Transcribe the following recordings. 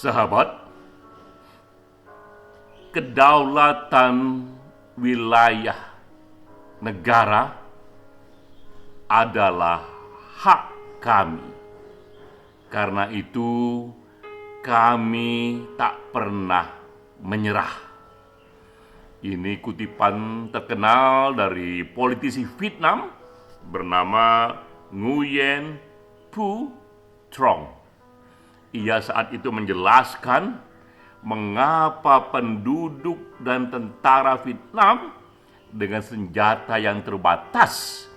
Sahabat, kedaulatan wilayah negara adalah hak kami. Karena itu, kami tak pernah menyerah. Ini kutipan terkenal dari politisi Vietnam bernama Nguyen Phu Trong. Ia saat itu menjelaskan mengapa penduduk dan tentara Vietnam dengan senjata yang terbatas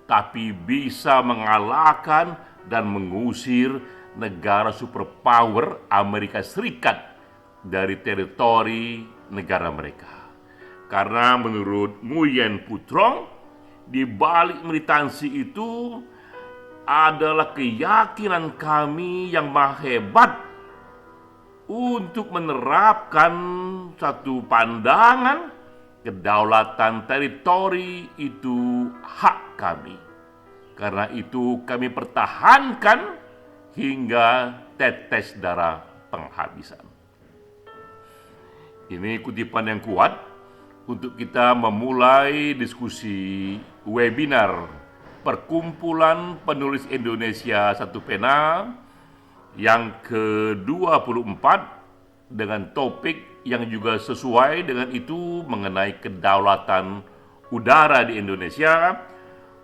tapi bisa mengalahkan dan mengusir negara superpower Amerika Serikat dari teritori negara mereka. Karena menurut Nguyen Phu Trong, di balik militansi itu adalah keyakinan kami yang maha hebat untuk menerapkan satu pandangan kedaulatan teritori itu hak kami. Karena itu kami pertahankan hingga tetes darah penghabisan. Ini kutipan yang kuat untuk kita memulai diskusi webinar Perkumpulan Penulis Indonesia Satu Pena yang ke-24 dengan topik yang juga sesuai dengan itu mengenai kedaulatan udara di Indonesia.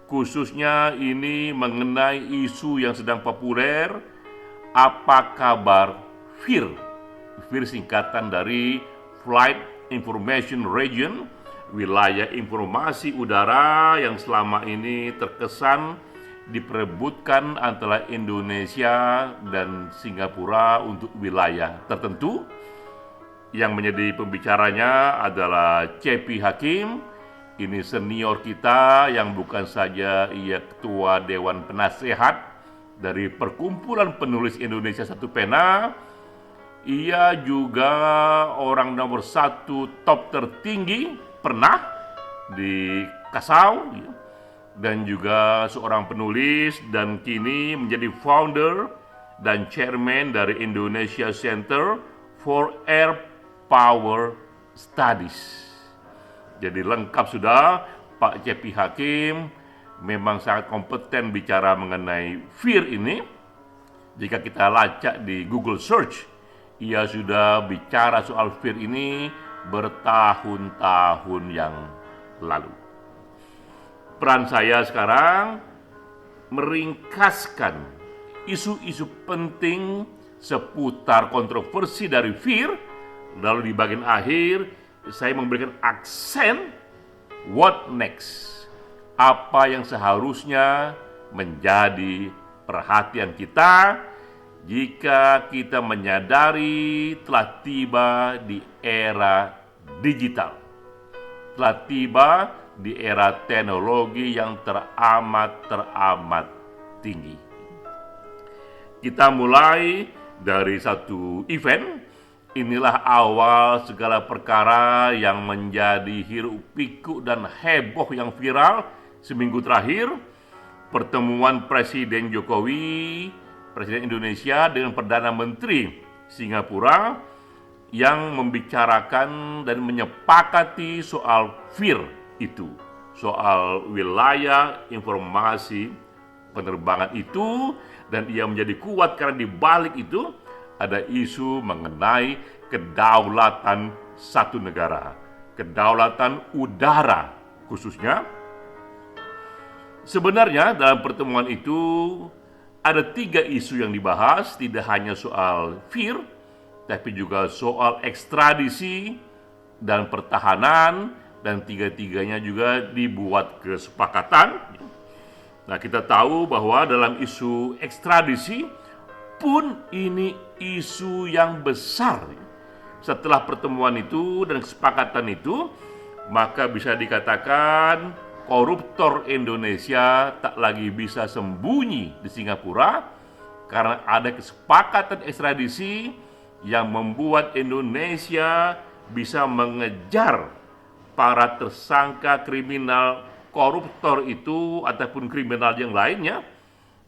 Khususnya ini mengenai isu yang sedang populer, apa kabar FIR? FIR singkatan dari Flight Information Region, wilayah informasi udara yang selama ini terkesan diperebutkan antara Indonesia dan Singapura untuk wilayah tertentu. Yang menjadi pembicaranya adalah C.P. Hakim. Ini senior kita yang bukan saja ia ketua Dewan Penasehat dari Perkumpulan Penulis Indonesia Satu Pena, ia juga orang nomor 1 top tertinggi pernah di Kasau, dan juga seorang penulis dan kini menjadi founder dan chairman dari Indonesia Center for Air Power Studies. Jadi lengkap sudah, Pak C.P. Hakim memang sangat kompeten bicara mengenai FIR ini. Jika kita lacak di Google Search, ia sudah bicara soal FIR ini bertahun-tahun yang lalu. Peran saya sekarang meringkaskan isu-isu penting seputar kontroversi dari FIR, lalu di bagian akhir saya memberikan aksen what next, apa yang seharusnya menjadi perhatian kita jika kita menyadari telah tiba di era digital, telah tiba di era teknologi yang teramat tinggi. Kita mulai dari satu event. Inilah awal segala perkara yang menjadi hiruk-pikuk dan heboh yang viral seminggu terakhir. Pertemuan Presiden Jokowi, Presiden Indonesia dengan Perdana Menteri Singapura yang membicarakan dan menyepakati soal FIR itu, soal wilayah informasi penerbangan itu, dan ia menjadi kuat karena di balik itu ada isu mengenai kedaulatan satu negara, kedaulatan udara khususnya. Sebenarnya dalam pertemuan itu ada 3 isu yang dibahas, tidak hanya soal FIR, tapi juga soal ekstradisi dan pertahanan, dan 3-tiganya juga dibuat kesepakatan. Nah, kita tahu bahwa dalam isu ekstradisi pun ini isu yang besar. Setelah pertemuan itu dan kesepakatan itu, maka bisa dikatakan koruptor Indonesia tak lagi bisa sembunyi di Singapura karena ada kesepakatan ekstradisi yang membuat Indonesia bisa mengejar para tersangka kriminal koruptor itu ataupun kriminal yang lainnya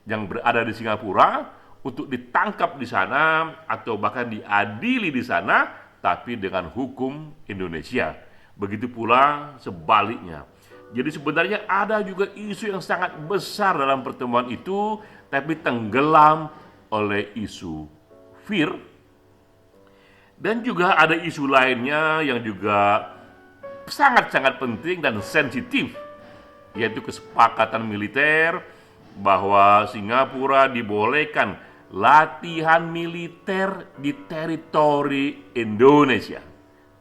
yang berada di Singapura untuk ditangkap di sana atau bahkan diadili di sana, tapi dengan hukum Indonesia. Begitu pula sebaliknya. Jadi sebenarnya ada juga isu yang sangat besar dalam pertemuan itu, tapi tenggelam oleh isu fear. Dan juga ada isu lainnya yang juga sangat-sangat penting dan sensitif, yaitu kesepakatan militer bahwa Singapura dibolehkan latihan militer di teritori Indonesia.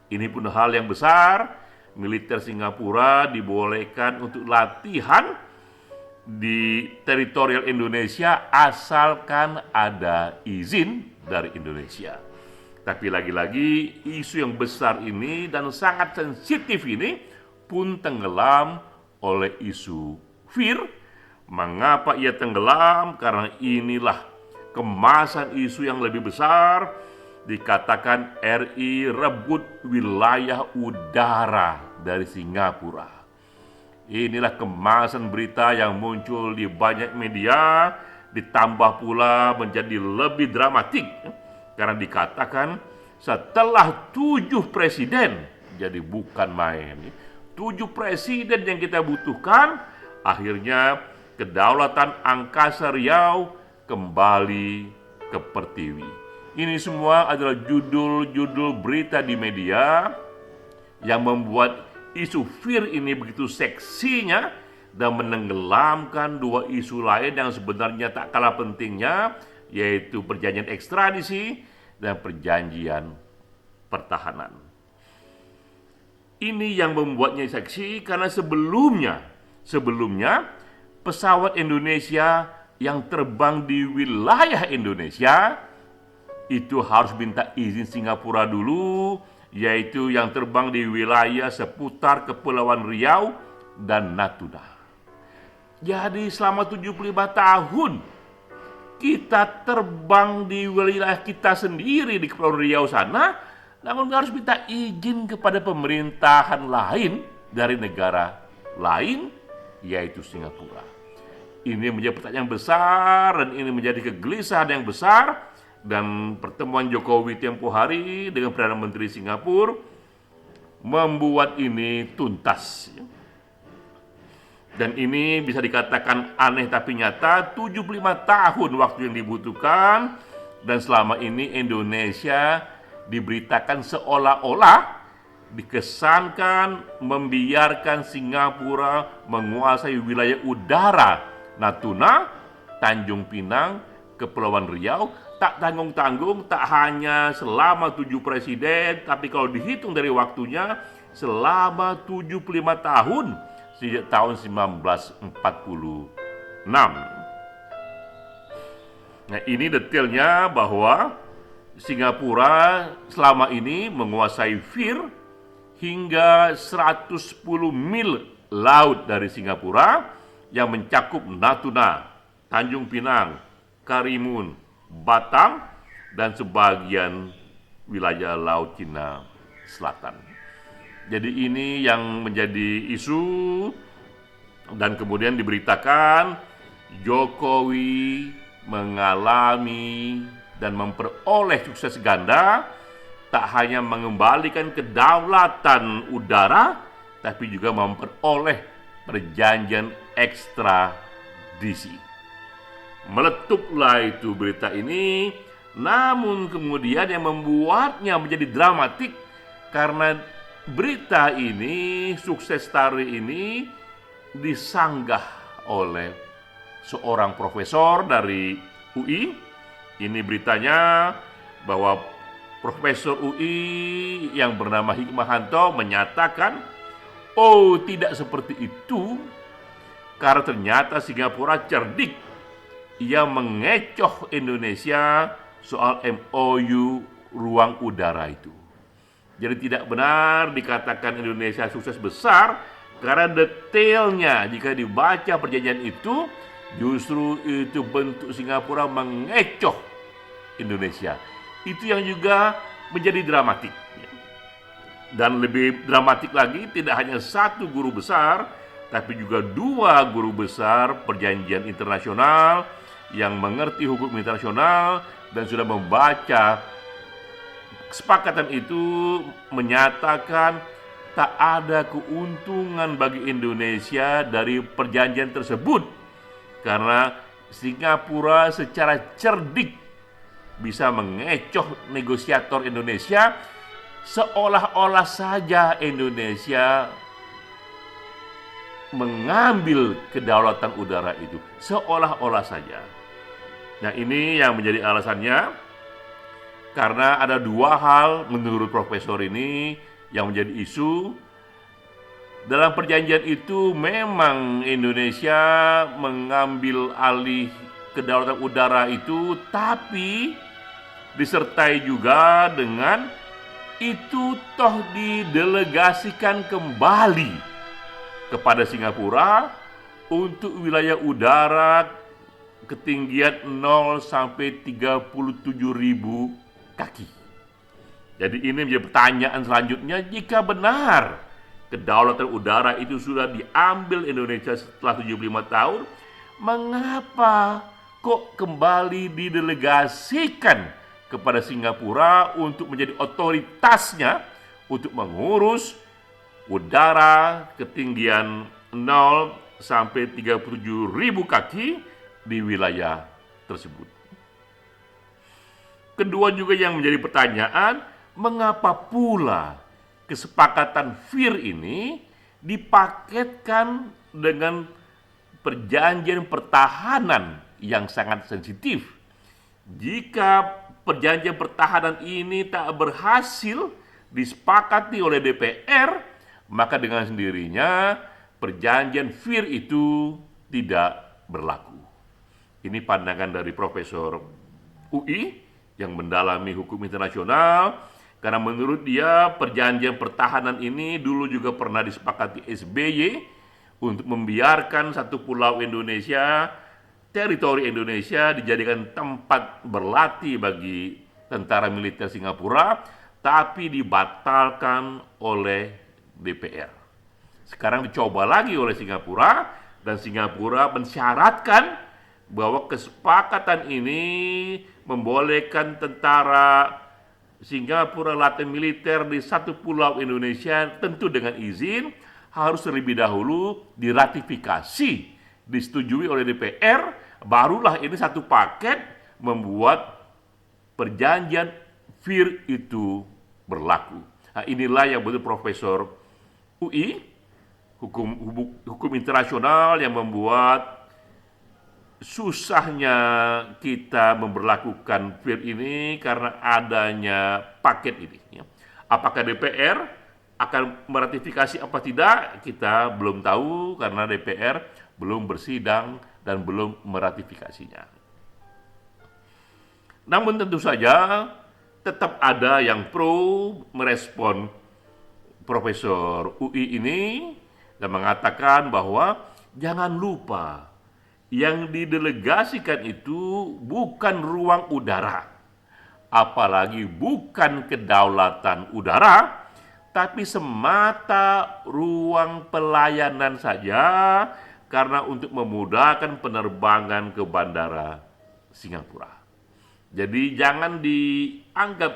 Ini pun hal yang besar. Militer Singapura dibolehkan untuk latihan di teritorial Indonesia asalkan ada izin dari Indonesia. Tapi lagi-lagi isu yang besar ini dan sangat sensitif ini pun tenggelam oleh isu fear. Mengapa ia tenggelam? Karena inilah kemasan isu yang lebih besar. Dikatakan RI rebut wilayah udara dari Singapura. Inilah kemasan berita yang muncul di banyak media, ditambah pula menjadi lebih dramatik karena dikatakan setelah 7 presiden, jadi bukan main, 7 presiden yang kita butuhkan, akhirnya kedaulatan angkasa Riau kembali ke Pertiwi. Ini semua adalah judul-judul berita di media yang membuat isu fear ini begitu seksinya dan menenggelamkan dua isu lain yang sebenarnya tak kalah pentingnya, yaitu perjanjian ekstradisi dan perjanjian pertahanan. Ini yang membuatnya seksi karena sebelumnya pesawat Indonesia yang terbang di wilayah Indonesia itu harus minta izin Singapura dulu, yaitu yang terbang di wilayah seputar Kepulauan Riau dan Natuna. Jadi selama 75 tahun kita terbang di wilayah kita sendiri di Kepulauan Riau sana, namun harus minta izin kepada pemerintahan lain dari negara lain, yaitu Singapura. Ini menjadi pertanyaan besar dan ini menjadi kegelisahan yang besar. Dan pertemuan Jokowi tempo hari dengan Perdana Menteri Singapura membuat ini tuntas. Dan ini bisa dikatakan aneh tapi nyata, 75 tahun waktu yang dibutuhkan, dan selama ini Indonesia diberitakan seolah-olah dikesankan membiarkan Singapura menguasai wilayah udara Natuna, Tanjung Pinang, Kepulauan Riau, tak tanggung-tanggung, tak hanya selama 7 presiden, tapi kalau dihitung dari waktunya selama 75 tahun sejak tahun 1946. Nah, ini detailnya bahwa Singapura selama ini menguasai FIR hingga 110 mil laut dari Singapura yang mencakup Natuna, Tanjung Pinang, Karimun, Batam, dan sebagian wilayah Laut Cina Selatan. Jadi ini yang menjadi isu, dan kemudian diberitakan Jokowi mengalami dan memperoleh sukses ganda, tak hanya mengembalikan kedaulatan udara, tapi juga memperoleh perjanjian ekstradisi. Meletuplah itu berita ini, namun kemudian yang membuatnya menjadi dramatik karena berita ini, sukses story ini disanggah oleh seorang profesor dari UI. Ini beritanya bahwa Profesor UI yang bernama Hikmahanto menyatakan, oh tidak seperti itu, karena ternyata Singapura cerdik. Ia mengecoh Indonesia soal MOU ruang udara itu. Jadi tidak benar dikatakan Indonesia sukses besar, karena detailnya jika dibaca perjanjian itu, justru itu bentuk Singapura mengecoh Indonesia. Itu yang juga menjadi dramatik. Dan lebih dramatik lagi, tidak hanya satu guru besar, tapi juga dua guru besar perjanjian internasional yang mengerti hukum internasional dan sudah membaca kesepakatan itu menyatakan tak ada keuntungan bagi Indonesia dari perjanjian tersebut karena Singapura secara cerdik bisa mengecoh negosiator Indonesia seolah-olah saja Indonesia mengambil kedaulatan udara itu, seolah-olah saja. Nah, ini yang menjadi alasannya karena ada dua hal menurut profesor ini yang menjadi isu. Dalam perjanjian itu memang Indonesia mengambil alih kedaulatan udara itu, tapi disertai juga dengan itu toh didelegasikan kembali kepada Singapura untuk wilayah udara ketinggian 0 sampai 37.000 kaki. Jadi ini menjadi pertanyaan selanjutnya, jika benar kedaulatan udara itu sudah diambil Indonesia setelah 75 tahun, mengapa kok kembali didelegasikan kepada Singapura untuk menjadi otoritasnya untuk mengurus udara ketinggian 0 sampai 37.000 kaki di wilayah tersebut. Kedua juga yang menjadi pertanyaan, mengapa pula kesepakatan FIR ini dipaketkan dengan perjanjian pertahanan yang sangat sensitif? Jika perjanjian pertahanan ini tak berhasil disepakati oleh DPR, maka dengan sendirinya perjanjian FIR itu tidak berlaku. Ini pandangan dari Profesor UI yang mendalami hukum internasional, karena menurut dia perjanjian pertahanan ini dulu juga pernah disepakati SBY untuk membiarkan satu pulau Indonesia, teritori Indonesia dijadikan tempat berlatih bagi tentara militer Singapura, tapi dibatalkan oleh DPR. Sekarang dicoba lagi oleh Singapura, dan Singapura mensyaratkan bahwa kesepakatan ini membolehkan tentara Singapura latih militer di satu pulau Indonesia, tentu dengan izin, harus terlebih dahulu diratifikasi, disetujui oleh DPR, barulah ini satu paket membuat perjanjian FIR itu berlaku. Nah, inilah yang betul Profesor UI, hukum internasional, yang membuat susahnya kita memberlakukan FIR ini karena adanya paket ini. Apakah DPR akan meratifikasi apa tidak, kita belum tahu karena DPR belum bersidang dan belum meratifikasinya. Namun tentu saja tetap ada yang pro merespon Profesor UI ini dan mengatakan bahwa jangan lupa yang didelegasikan itu bukan ruang udara, apalagi bukan kedaulatan udara, tapi semata ruang pelayanan saja, karena untuk memudahkan penerbangan ke bandara Singapura. Jadi jangan dianggap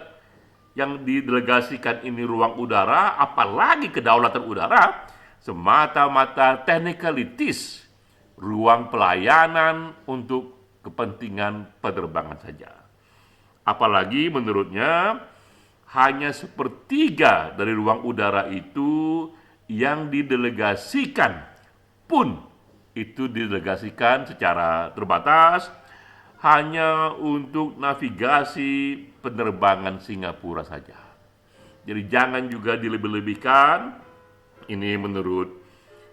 yang didelegasikan ini ruang udara, apalagi kedaulatan udara, semata-mata technicalities, ruang pelayanan untuk kepentingan penerbangan saja. Apalagi menurutnya hanya sepertiga dari ruang udara itu yang didelegasikan, pun itu didelegasikan secara terbatas hanya untuk navigasi penerbangan Singapura saja. Jadi jangan juga dilebih-lebihkan. Ini menurut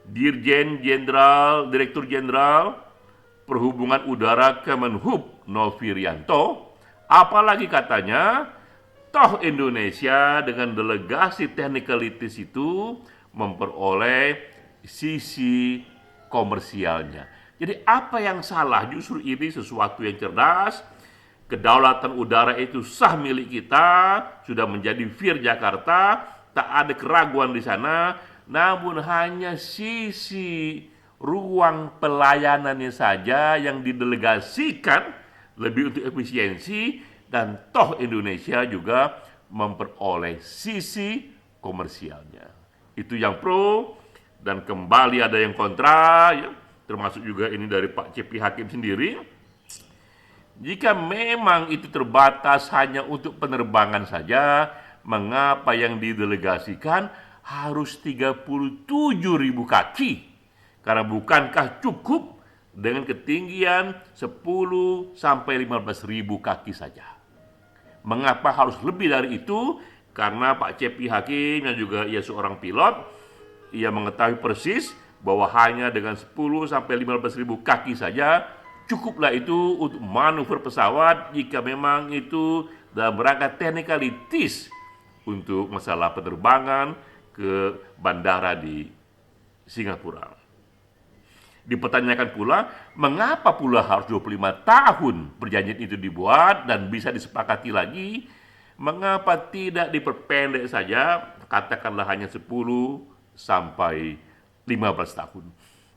Direktur Jenderal Perhubungan Udara Kemenhub Novi Rianto. Apalagi katanya, toh Indonesia dengan delegasi technicalities itu memperoleh sisi komersialnya. Jadi apa yang salah? Justru ini sesuatu yang cerdas. Kedaulatan udara itu sah milik kita, sudah menjadi FIR Jakarta, tak ada keraguan di sana. Namun hanya sisi ruang pelayanannya saja yang didelegasikan lebih untuk efisiensi, dan toh Indonesia juga memperoleh sisi komersialnya. Itu yang pro, dan kembali ada yang kontra, ya, termasuk juga ini dari Pak C.P. Hakim sendiri. Jika memang itu terbatas hanya untuk penerbangan saja, mengapa yang didelegasikan harus 37.000 kaki? Karena bukankah cukup dengan ketinggian 10 sampai 15.000 kaki saja? Mengapa harus lebih dari itu? Karena Pak C.P. Hakim yang juga ia seorang pilot, ia mengetahui persis bahwa hanya dengan 10 sampai 15.000 kaki saja cukuplah itu untuk manuver pesawat jika memang itu dalam rangka teknikalitis untuk masalah penerbangan ke bandara di Singapura. Dipertanyakan pula, mengapa pula harus 25 tahun perjanjian itu dibuat dan bisa disepakati lagi? Mengapa tidak diperpendek saja, katakanlah hanya 10 sampai 15 tahun?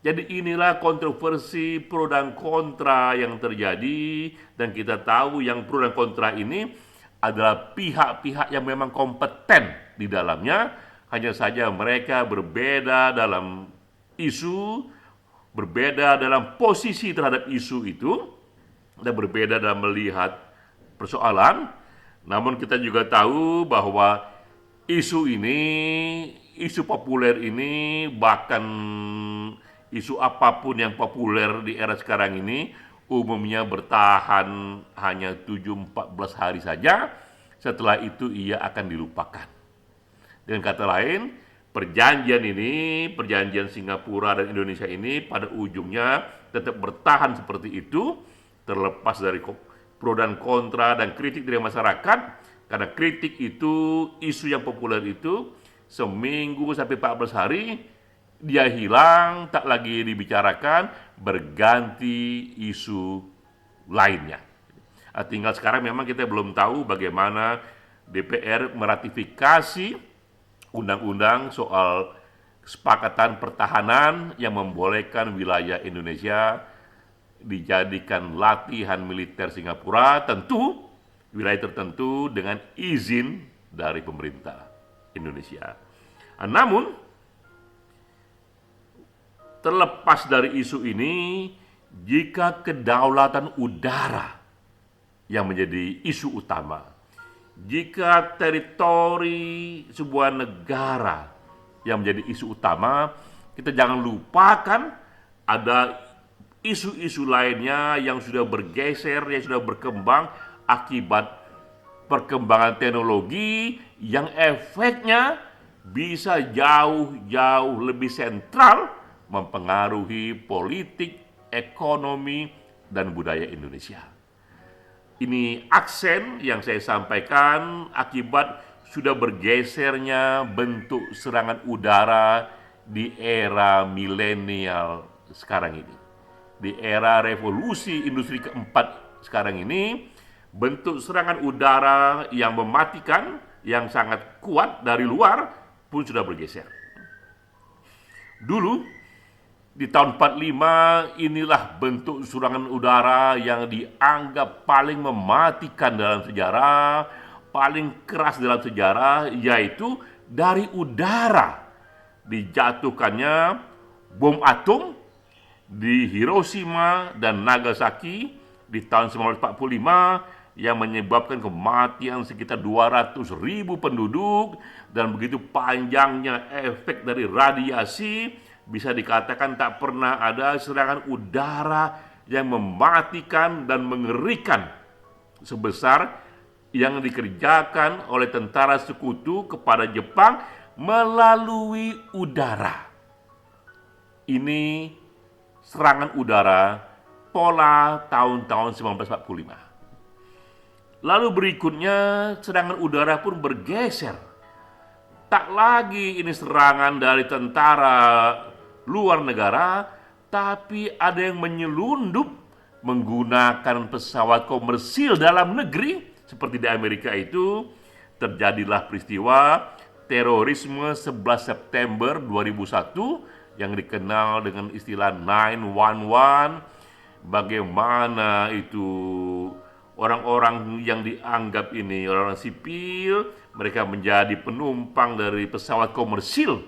Jadi inilah kontroversi pro dan kontra yang terjadi, dan kita tahu yang pro dan kontra ini adalah pihak-pihak yang memang kompeten di dalamnya, hanya saja mereka berbeda dalam isu, berbeda dalam posisi terhadap isu itu, dan berbeda dalam melihat persoalan. Namun kita juga tahu bahwa isu ini, isu populer ini, bahkan isu apapun yang populer di era sekarang ini umumnya bertahan hanya 7-14 hari saja. Setelah itu ia akan dilupakan. Dengan kata lain, perjanjian Singapura dan Indonesia ini pada ujungnya tetap bertahan seperti itu, terlepas dari pro dan kontra dan kritik dari masyarakat. Karena kritik itu, isu yang populer itu, seminggu sampai 14 hari dia hilang, tak lagi dibicarakan, berganti isu lainnya. Tinggal sekarang memang kita belum tahu bagaimana DPR meratifikasi undang-undang soal kesepakatan pertahanan yang membolehkan wilayah Indonesia dijadikan latihan militer Singapura, tentu wilayah tertentu dengan izin dari pemerintah Indonesia. Namun terlepas dari isu ini, jika kedaulatan udara yang menjadi isu utama, jika teritori sebuah negara yang menjadi isu utama, kita jangan lupakan ada isu-isu lainnya yang sudah bergeser, yang sudah berkembang akibat perkembangan teknologi yang efeknya bisa jauh-jauh lebih sentral mempengaruhi politik, ekonomi, dan budaya Indonesia. Ini aksen yang saya sampaikan akibat sudah bergesernya bentuk serangan udara di era milenial sekarang ini. Di era revolusi industri keempat sekarang ini, bentuk serangan udara yang mematikan, yang sangat kuat dari luar pun sudah bergeser. Dulu, di tahun 45, inilah bentuk serangan udara yang dianggap paling mematikan dalam sejarah, paling keras dalam sejarah, yaitu dari udara. Dijatuhkannya bom atom di Hiroshima dan Nagasaki di tahun 1945 yang menyebabkan kematian sekitar 200.000 penduduk, dan begitu panjangnya efek dari radiasi, bisa dikatakan tak pernah ada serangan udara yang mematikan dan mengerikan sebesar yang dikerjakan oleh tentara sekutu kepada Jepang melalui udara. Ini serangan udara pola tahun-tahun 1945. Lalu berikutnya serangan udara pun bergeser. Tak lagi ini serangan dari tentara luar negara, tapi ada yang menyelundup menggunakan pesawat komersil dalam negeri. Seperti di Amerika itu, terjadilah peristiwa terorisme 11 September 2001 yang dikenal dengan istilah 911, bagaimana itu orang-orang yang dianggap ini orang-orang sipil, mereka menjadi penumpang dari pesawat komersil.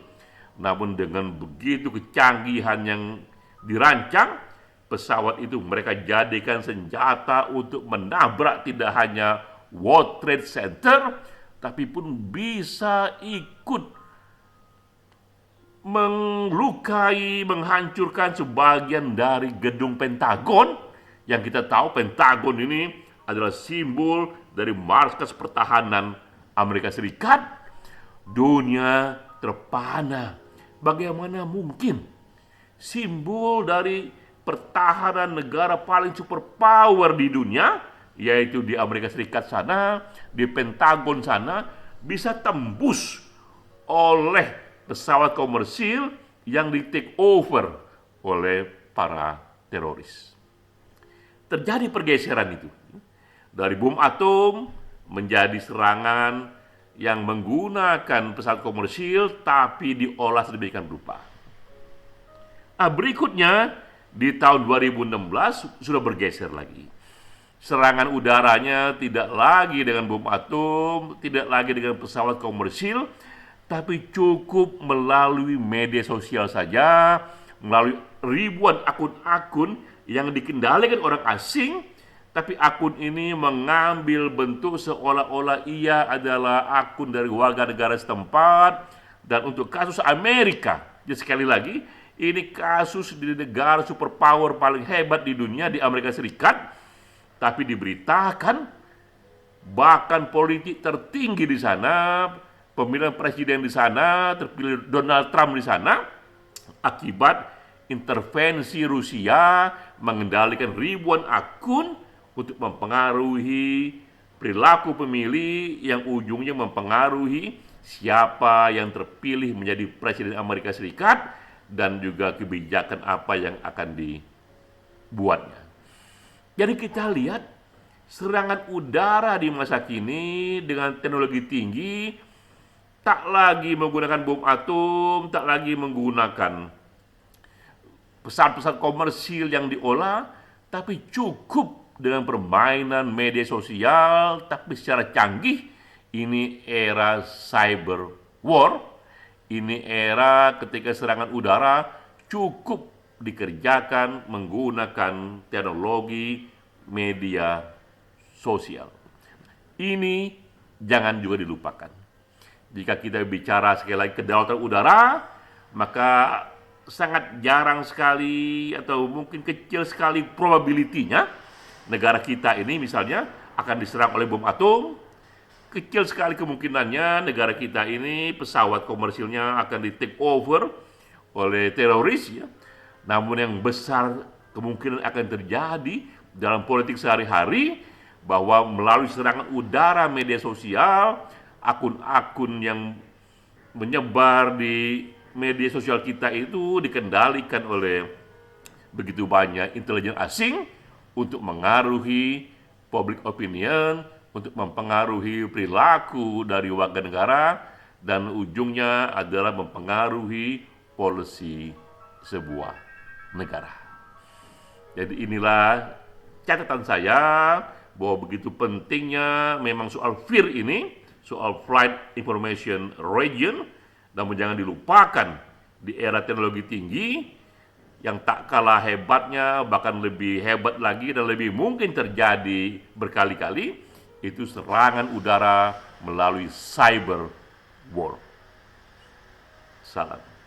Namun dengan begitu kecanggihan yang dirancang, pesawat itu mereka jadikan senjata untuk menabrak tidak hanya World Trade Center, tapi pun bisa ikut melukai, menghancurkan sebagian dari gedung Pentagon. Yang kita tahu Pentagon ini adalah simbol dari markas pertahanan Amerika Serikat. Dunia terpana. Bagaimana mungkin simbol dari pertahanan negara paling superpower di dunia, yaitu di Amerika Serikat sana, di Pentagon sana, bisa tembus oleh pesawat komersil yang di take over oleh para teroris. Terjadi pergeseran itu dari bom atom menjadi serangan yang menggunakan pesawat komersil tapi diolah sedemikian rupa. Berikutnya di tahun 2016 sudah bergeser lagi. Serangan udaranya tidak lagi dengan bom atom, tidak lagi dengan pesawat komersil, tapi cukup melalui media sosial saja, melalui ribuan akun-akun yang dikendalikan orang asing, tapi akun ini mengambil bentuk seolah-olah ia adalah akun dari warga negara setempat. Dan untuk kasus Amerika, jadi sekali lagi, ini kasus di negara superpower paling hebat di dunia, di Amerika Serikat, tapi diberitakan bahkan politik tertinggi di sana, pemilihan presiden di sana, terpilih Donald Trump di sana, akibat intervensi Rusia mengendalikan ribuan akun untuk mempengaruhi perilaku pemilih yang ujungnya mempengaruhi siapa yang terpilih menjadi presiden Amerika Serikat dan juga kebijakan apa yang akan dibuatnya. Jadi kita lihat serangan udara di masa kini dengan teknologi tinggi, tak lagi menggunakan bom atom, tak lagi menggunakan pesawat-pesawat komersil yang diolah, tapi cukup dengan permainan media sosial, tapi secara canggih. Ini era cyber war, ini era ketika serangan udara cukup dikerjakan menggunakan teknologi media sosial. Ini jangan juga dilupakan. Jika kita bicara sekali lagi kedaulatan udara, maka sangat jarang sekali atau mungkin kecil sekali probability-nya negara kita ini misalnya akan diserang oleh bom atom. Kecil sekali kemungkinannya negara kita ini pesawat komersilnya akan di take over oleh teroris ya. Namun yang besar kemungkinan akan terjadi dalam politik sehari-hari bahwa melalui serangan udara media sosial, akun-akun yang menyebar di media sosial kita itu dikendalikan oleh begitu banyak intelijen asing untuk mengaruhi public opinion, untuk mempengaruhi perilaku dari warga negara, dan ujungnya adalah mempengaruhi polisi sebuah negara. Jadi inilah catatan saya bahwa begitu pentingnya memang soal FIR ini, soal Flight Information Region, namun jangan dilupakan di era teknologi tinggi yang tak kalah hebatnya, bahkan lebih hebat lagi dan lebih mungkin terjadi berkali-kali, itu serangan udara melalui cyber war. Salam.